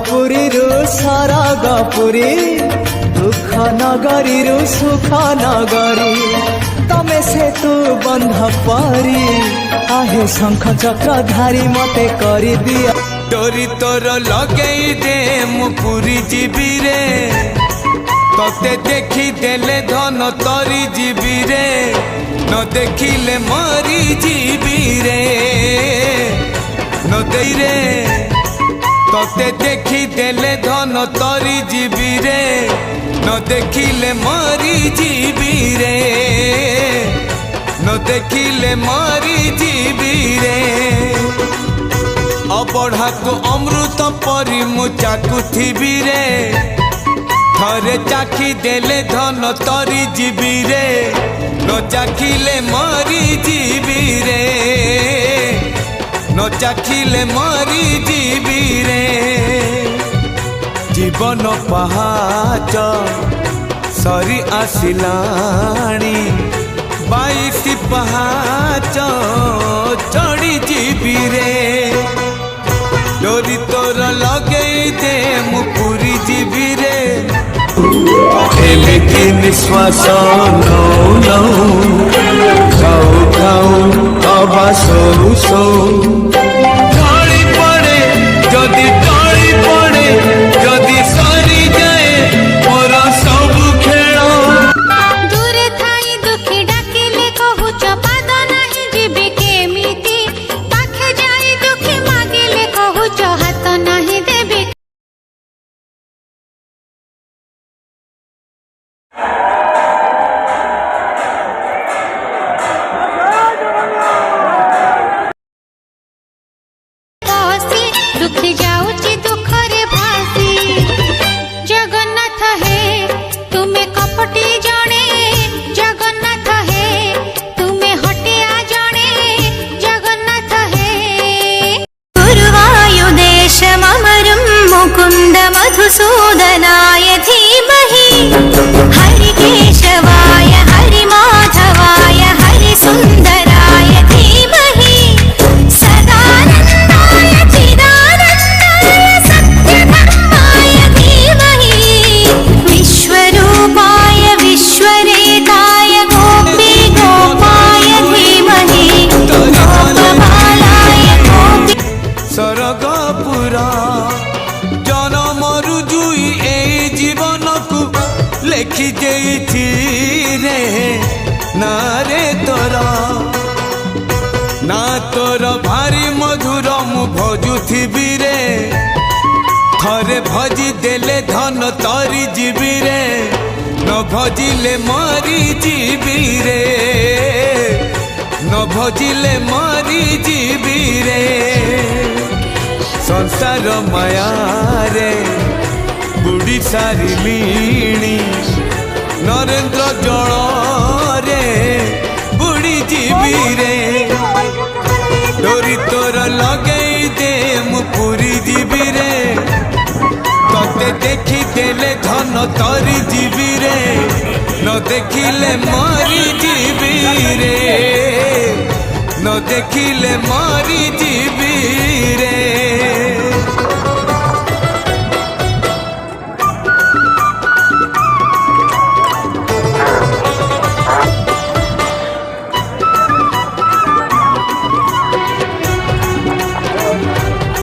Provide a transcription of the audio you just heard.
पुरी सरगपुरी दुख नगरी सुख नगरी तमे से तू बंध परी आहे शंख चक्र धारी मते करी दिया डोरी तोर लगे दे मु पुरी जीवी रे तते देखी देले धन तरी जीवी रे न देखिले मरी जीवी रे न दे रे तते देखी देले धन तरी जीवी रे न देखिले मरी जीवी रे न देखिले मरी जीवी रे अबढ़ा को अमृत परी मु चाकुथिबी रे थरे चाखी देले धन तरी जीवी रे न चाखिले मरी जीवी रे न चाखिले मरी जीवी रे जीवन पहाच सरी आसिलाणी 22 पहाच चढ़ी जीवी रे डोरी तोर लगे दे मु पुरी जीवी रे एलिकी निश्वास नौ नौ खाऊ खाऊ अबा सोऊ सोऊ टळी पड़े जदि टळी पड़े जदि सरी जाए मोर सब खेल दूरे थाई दुखी डाकिले कहूच पाद नाही जीवी केमिति पाखे जाई दुखी मागिले कहूच हाथ नाही देबी दुखी जाऊची दुखरे भासी जगन्नाथ हे तुम्हें कपटी जणे जगन्नाथ हे तुम्हें हटिया जणे जगन्नाथ हे गुरुवायुदेशममरं मुकुन्द मधुसूदनाय धीमहि हरिकेशवाय हरिमाधवाय हरिसुन्दराय धीमहि सदानन्दाय चिदानन्दाय सत्यधर्माय धीमहि विश्वरूपाय विश्वरेताय गोपी गोपाय धीमहि गोपबालाय गोपी सरगपुरा जनम रुजुई ए जीवन को लेखि देइछि रे ना रे तोरा ना तोर भारी मधुर मु भजुथिबी रे थरे भजी देले धन तरी जीवी रे न भजिले मरी जीवी रे न भजिले मरी जीवी रे संसार माया रे बुढ़ी सारी लीणी नरेंद्र जल रे बुढ़ी जीवी रे डोरी तोर लगे दे मु पुरी जीवी रे तते देखी देले धन तरी जीवी रे न देखिले मरी जीवी रे न देखिले मरी जीवी रे।